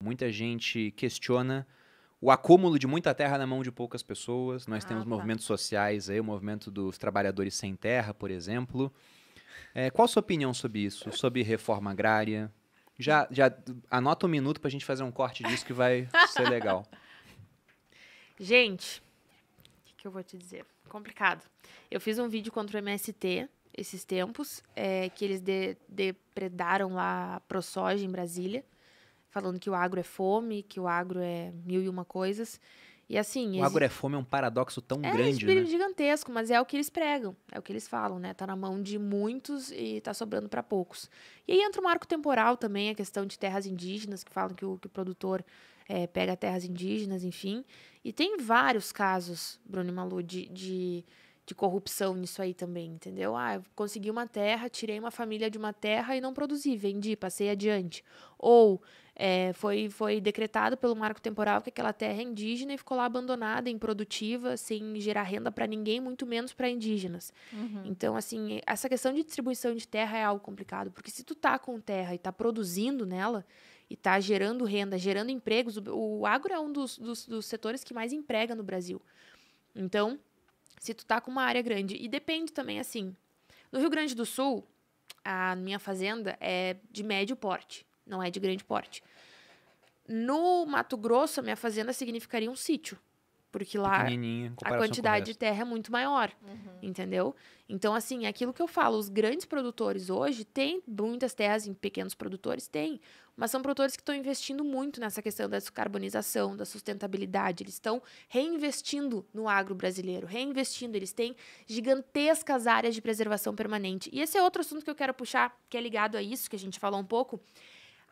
Muita gente questiona o acúmulo de muita terra na mão de poucas pessoas. Nós temos tá. movimentos sociais aí, o movimento dos trabalhadores sem terra, por exemplo. Qual a sua opinião sobre isso? Sobre reforma agrária? Já anota um minuto pra gente fazer um corte disso que vai ser legal. Gente, o que eu vou te dizer? Complicado. Eu fiz um vídeo contra o MST esses tempos, que eles depredaram lá a ProSoja em Brasília, falando que o agro é fome, que o agro é mil e uma coisas. E assim... O agro é fome é um paradoxo tão grande, né? É gigantesco, mas é o que eles pregam, é o que eles falam, né? Tá na mão de muitos e tá sobrando para poucos. E aí entra o marco temporal também, a questão de terras indígenas, que falam que o produtor pega terras indígenas, enfim. E tem vários casos, Bruno e Malu, de corrupção nisso aí também, entendeu? Eu consegui uma terra, tirei uma família de uma terra e não produzi, vendi, passei adiante. Ou foi decretado pelo marco temporal que aquela terra é indígena e ficou lá abandonada, improdutiva, sem gerar renda para ninguém, muito menos para indígenas. Então, assim, essa questão de distribuição de terra é algo complicado, porque se tu tá com terra e tá produzindo nela e tá gerando renda, gerando empregos, o agro é um dos setores que mais emprega no Brasil. Então, se tu tá com uma área grande, e depende também, assim, no Rio Grande do Sul, a minha fazenda é de médio porte, não é de grande porte. No Mato Grosso, a minha fazenda significaria um sítio, porque lá a quantidade de terra é muito maior, entendeu? Então, assim, é aquilo que eu falo, os grandes produtores hoje têm muitas terras em pequenos produtores, mas são produtores que estão investindo muito nessa questão da descarbonização, da sustentabilidade, eles estão reinvestindo no agro brasileiro, eles têm gigantescas áreas de preservação permanente. E esse é outro assunto que eu quero puxar, que é ligado a isso, que a gente falou um pouco.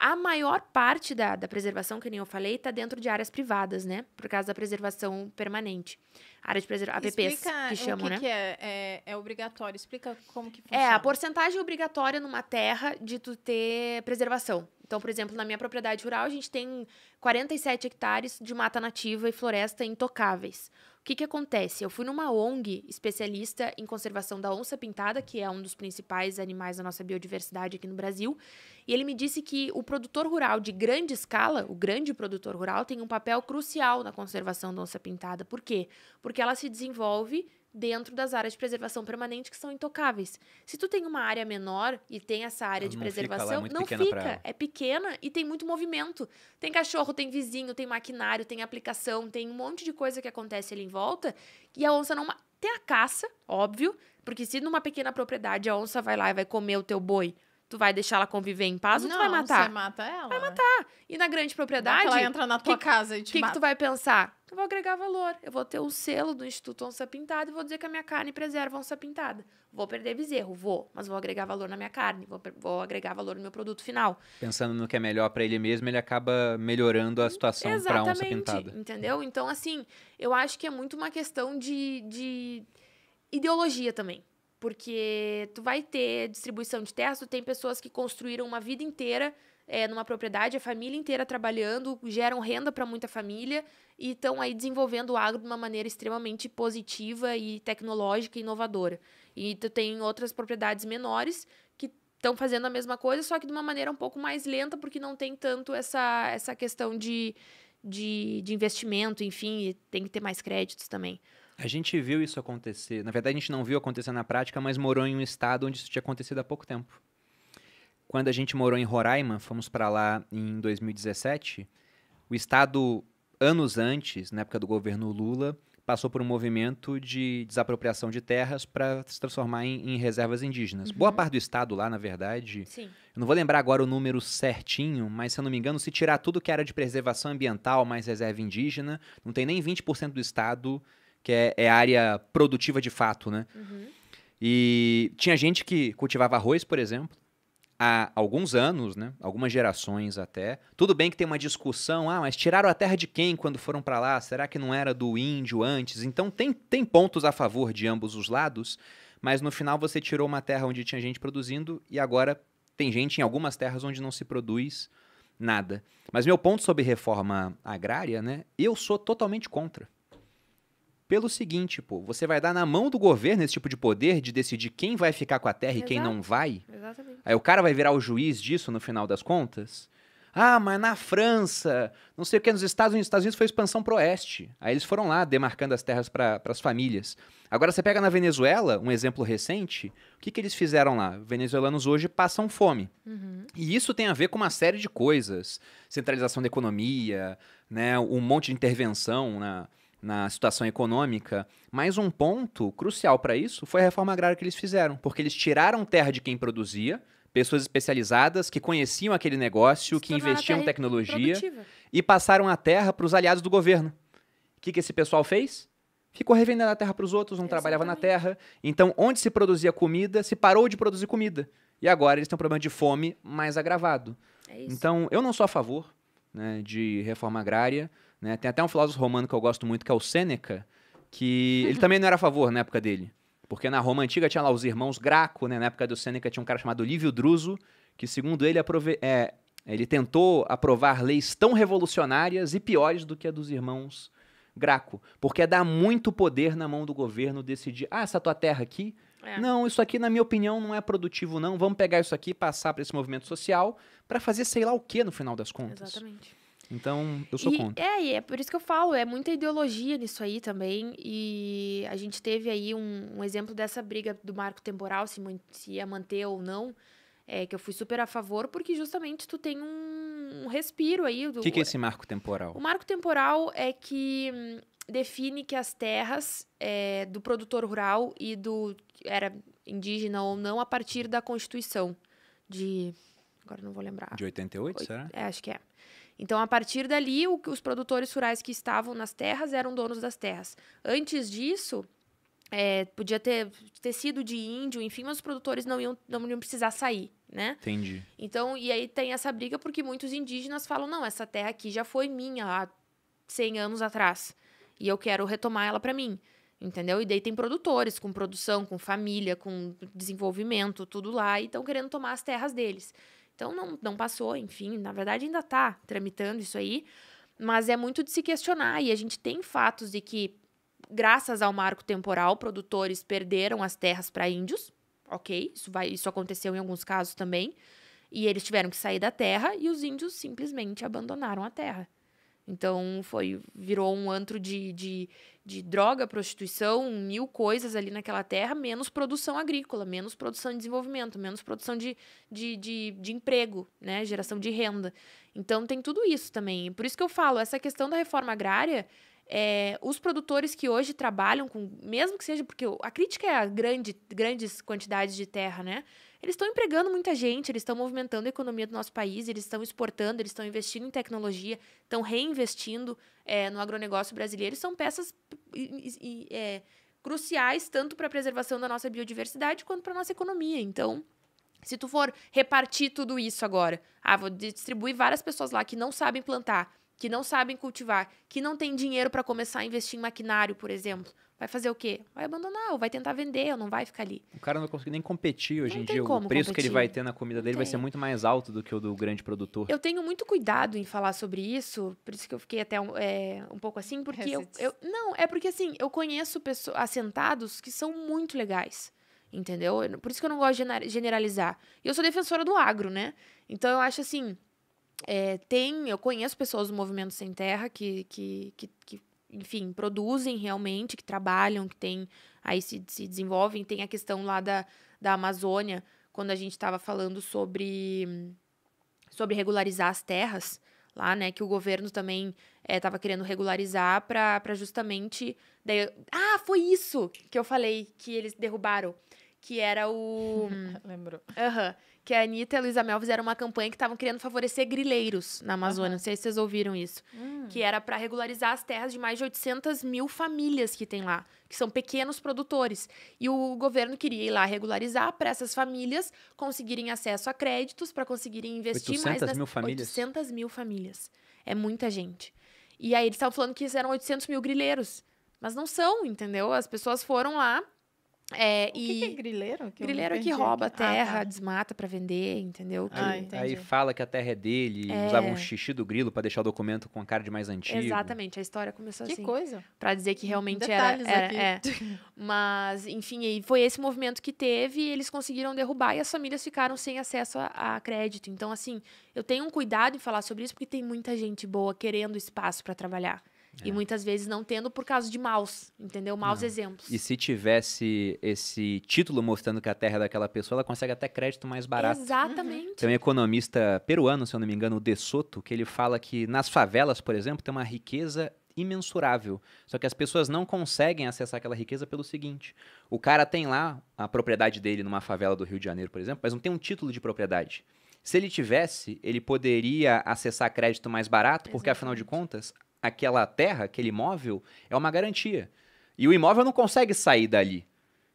A maior parte da preservação, que nem eu falei, está dentro de áreas privadas, né? Por causa da preservação permanente. Área de preservação, APPs, que chamam, né? Explica o que é obrigatório. Explica como que funciona. A porcentagem obrigatória numa terra de tu ter preservação. Então, por exemplo, na minha propriedade rural, a gente tem 47 hectares de mata nativa e floresta intocáveis. O que acontece? Eu fui numa ONG especialista em conservação da onça-pintada, que é um dos principais animais da nossa biodiversidade aqui no Brasil, e ele me disse que o produtor rural de grande escala, o grande produtor rural, tem um papel crucial na conservação da onça-pintada. Por quê? Porque ela se desenvolve dentro das áreas de preservação permanente que são intocáveis. Se tu tem uma área menor e tem essa área de preservação, não fica, é pequena e tem muito movimento. Tem cachorro, tem vizinho, tem maquinário, tem aplicação, tem um monte de coisa que acontece ali em volta e a onça não... Tem a caça, óbvio, porque se numa pequena propriedade a onça vai lá e vai comer o teu boi, tu vai deixar ela conviver em paz ou tu vai matar? Você mata ela. Vai matar. E na grande propriedade... Ela entra na tua casa e te mata. O que tu vai pensar? Eu vou agregar valor. Eu vou ter um selo do Instituto Onça Pintada e vou dizer que a minha carne preserva a onça pintada. Vou perder bezerro? Vou. Mas vou agregar valor na minha carne. Vou agregar valor no meu produto final. Pensando no que é melhor para ele mesmo, ele acaba melhorando a situação para a onça pintada. Entendeu? Então, assim, eu acho que é muito uma questão de ideologia também. Porque tu vai ter distribuição de terras, tu tem pessoas que construíram uma vida inteira numa propriedade, a família inteira trabalhando, geram renda para muita família e estão aí desenvolvendo o agro de uma maneira extremamente positiva e tecnológica e inovadora. E tu tem outras propriedades menores que estão fazendo a mesma coisa, só que de uma maneira um pouco mais lenta, porque não tem tanto essa questão de investimento, enfim, e tem que ter mais créditos também. A gente viu isso acontecer. Na verdade, a gente não viu acontecer na prática, mas morou em um estado onde isso tinha acontecido há pouco tempo. Quando a gente morou em Roraima, fomos para lá em 2017, o estado, anos antes, na época do governo Lula, passou por um movimento de desapropriação de terras para se transformar em reservas indígenas. Boa parte do estado lá, na verdade, Sim. Eu não vou lembrar agora o número certinho, mas se eu não me engano, se tirar tudo que era de preservação ambiental mais reserva indígena, não tem nem 20% do estado que é área produtiva de fato, né? E tinha gente que cultivava arroz, por exemplo, há alguns anos, né? Algumas gerações até. Tudo bem que tem uma discussão, mas tiraram a terra de quem quando foram para lá? Será que não era do índio antes? Então tem pontos a favor de ambos os lados, mas no final você tirou uma terra onde tinha gente produzindo e agora tem gente em algumas terras onde não se produz nada. Mas meu ponto sobre reforma agrária, né? Eu sou totalmente contra. Pelo seguinte, você vai dar na mão do governo esse tipo de poder de decidir quem vai ficar com a terra e quem não vai? Exatamente. Aí o cara vai virar o juiz disso no final das contas? Ah, mas na França, não sei o que, nos Estados Unidos foi expansão pro oeste. Aí eles foram lá demarcando as terras para as famílias. Agora você pega na Venezuela, um exemplo recente, o que eles fizeram lá? Venezuelanos hoje passam fome. E isso tem a ver com uma série de coisas. Centralização da economia, né, um monte de intervenção na situação econômica. Mas um ponto crucial para isso foi a reforma agrária que eles fizeram. Porque eles tiraram terra de quem produzia, pessoas especializadas que conheciam aquele negócio, que investiam em tecnologia, e passaram a terra para os aliados do governo. O que esse pessoal fez? Ficou revendendo a terra para os outros, não trabalhava na terra. Então, onde se produzia comida, se parou de produzir comida. E agora eles têm um problema de fome mais agravado. Então, eu não sou a favor, né, de reforma agrária. Né? Tem até um filósofo romano que eu gosto muito, que é o Sêneca, que ele também não era a favor na época dele. Porque na Roma Antiga tinha lá os irmãos Graco, né? Na época do Sêneca tinha um cara chamado Lívio Druso, que segundo ele, ele tentou aprovar leis tão revolucionárias e piores do que a dos irmãos Graco. Porque é dar muito poder na mão do governo decidir, essa tua terra aqui, não, isso aqui na minha opinião não é produtivo não, vamos pegar isso aqui e passar para esse movimento social para fazer sei lá o que no final das contas. Exatamente. Então, eu sou contra. E é por isso que eu falo, é muita ideologia nisso aí também, e a gente teve aí um exemplo dessa briga do marco temporal, se ia manter ou não, que eu fui super a favor, porque justamente tu tem um respiro aí. O que é esse marco temporal? O marco temporal é que define que as terras do produtor rural e era indígena ou não, a partir da Constituição agora não vou lembrar. De 88, será? Acho que é. Então, a partir dali, os produtores rurais que estavam nas terras eram donos das terras. Antes disso, podia ter sido de índio, enfim, mas os produtores não iam precisar sair, né? Entendi. Então, e aí tem essa briga porque muitos indígenas falam, não, essa terra aqui já foi minha há 100 anos atrás e eu quero retomar ela para mim, entendeu? E daí tem produtores com produção, com família, com desenvolvimento, tudo lá, e estão querendo tomar as terras deles. Então, não passou, enfim, na verdade ainda está tramitando isso aí, mas é muito de se questionar, e a gente tem fatos de que, graças ao marco temporal, produtores perderam as terras para índios, ok, isso aconteceu em alguns casos também, e eles tiveram que sair da terra, e os índios simplesmente abandonaram a terra. Então, virou um antro de droga, prostituição, 1000 coisas ali naquela terra, menos produção agrícola, menos produção de desenvolvimento, menos produção de emprego, né? Geração de renda. Então, tem tudo isso também. Por isso que eu falo, essa questão da reforma agrária, os produtores que hoje trabalham com, mesmo que seja, porque a crítica é a grandes quantidades de terra, né? Eles estão empregando muita gente, eles estão movimentando a economia do nosso país, eles estão exportando, eles estão investindo em tecnologia, estão reinvestindo no agronegócio brasileiro. São peças cruciais tanto para a preservação da nossa biodiversidade quanto para a nossa economia. Então, se tu for repartir tudo isso agora, vou distribuir várias pessoas lá que não sabem plantar, que não sabem cultivar, que não tem dinheiro para começar a investir em maquinário, por exemplo, vai fazer o quê? Vai abandonar, ou vai tentar vender, ou não vai ficar ali. O cara não vai conseguir nem competir hoje em dia. O preço que ele vai ter na comida dele vai ser muito mais alto do que o do grande produtor. Eu tenho muito cuidado em falar sobre isso, por isso que eu fiquei até um pouco assim, porque porque assim, eu conheço pessoas assentados que são muito legais, entendeu? Por isso que eu não gosto de generalizar. E eu sou defensora do agro, né? Então eu acho assim, eu conheço pessoas do Movimento Sem Terra que enfim, produzem realmente, que trabalham, que aí se desenvolvem. Tem a questão lá da Amazônia, quando a gente estava falando sobre regularizar as terras lá, né, que o governo também estava querendo regularizar para justamente... foi isso que eu falei, que eles derrubaram, que era o... Lembrou. Que a Anitta e a Luísa Mel fizeram uma campanha que estavam querendo favorecer grileiros na Amazônia. Não sei se vocês ouviram isso. Que era para regularizar as terras de mais de 800 mil famílias que tem lá, que são pequenos produtores. E o governo queria ir lá regularizar para essas famílias conseguirem acesso a créditos, para conseguirem investir 800 mil famílias? 800 mil famílias. É muita gente. E aí eles estavam falando que eram 800 mil grileiros. Mas não são, entendeu? As pessoas foram lá O que é grileiro? Grileiro é que rouba a terra, desmata pra vender, entendeu? Aí fala que a terra é dele, usava um xixi do grilo pra deixar o documento com a cara de mais antigo. Exatamente, a história começou assim. Que coisa. Pra dizer que realmente Detalhes era. Mas, enfim, aí foi esse movimento que teve e eles conseguiram derrubar e as famílias ficaram sem acesso a crédito. Então, assim, eu tenho um cuidado em falar sobre isso porque tem muita gente boa querendo espaço pra trabalhar. E muitas vezes não tendo por causa de maus, entendeu? Maus exemplos. E se tivesse esse título mostrando que a terra é daquela pessoa, ela consegue até crédito mais barato. Exatamente. Tem um economista peruano, se eu não me engano, o De Soto, que ele fala que nas favelas, por exemplo, tem uma riqueza imensurável. Só que as pessoas não conseguem acessar aquela riqueza pelo seguinte: o cara tem lá a propriedade dele numa favela do Rio de Janeiro, por exemplo, mas não tem um título de propriedade. Se ele tivesse, ele poderia acessar crédito mais barato, porque afinal de contas, aquela terra, aquele imóvel, é uma garantia. E o imóvel não consegue sair dali.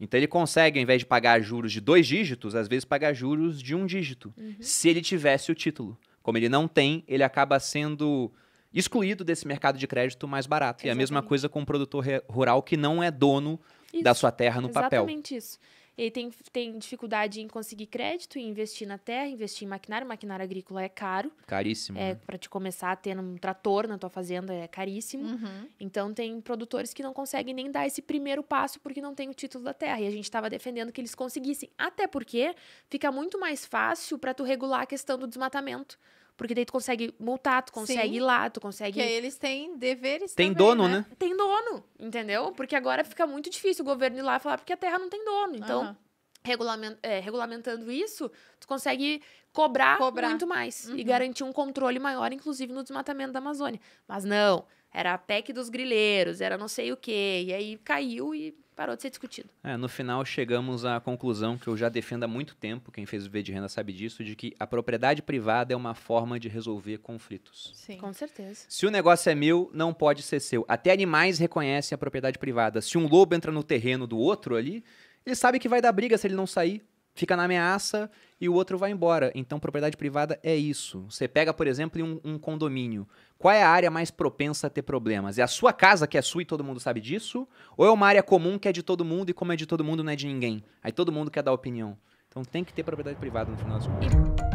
Então ele consegue, ao invés de pagar juros de 2 dígitos, às vezes pagar juros de 1 dígito. Se ele tivesse o título. Como ele não tem, ele acaba sendo excluído desse mercado de crédito mais barato. E a mesma coisa com o produtor rural que não é dono da sua terra no papel. Exatamente isso. Ele tem dificuldade em conseguir crédito, em investir na terra, investir em maquinário. Maquinário agrícola é caro. Caríssimo. Para te começar a ter um trator na tua fazenda é caríssimo. Então, tem produtores que não conseguem nem dar esse primeiro passo porque não tem o título da terra. E a gente estava defendendo que eles conseguissem. Até porque fica muito mais fácil para tu regular a questão do desmatamento. Porque daí tu consegue multar, tu consegue ir lá, tu consegue... Porque eles têm deveres Tem também, dono, né? Tem dono, entendeu? Porque agora fica muito difícil o governo ir lá e falar porque a terra não tem dono. Então, regulamentando isso, tu consegue cobrar. Muito mais. E garantir um controle maior, inclusive no desmatamento da Amazônia. Mas não, era a PEC dos grileiros, era não sei o quê. E aí caiu e parou de ser discutido. No final, chegamos à conclusão que eu já defendo há muito tempo, quem fez o V de Renda sabe disso, de que a propriedade privada é uma forma de resolver conflitos. Sim. Com certeza. Se o negócio é meu, não pode ser seu. Até animais reconhecem a propriedade privada. Se um lobo entra no terreno do outro ali, ele sabe que vai dar briga se ele não sair. Fica na ameaça e o outro vai embora. Então, propriedade privada é isso. Você pega, por exemplo, um condomínio. Qual é a área mais propensa a ter problemas? É a sua casa, que é sua e todo mundo sabe disso? Ou é uma área comum que é de todo mundo e como é de todo mundo não é de ninguém? Aí todo mundo quer dar opinião. Então tem que ter propriedade privada no final das contas.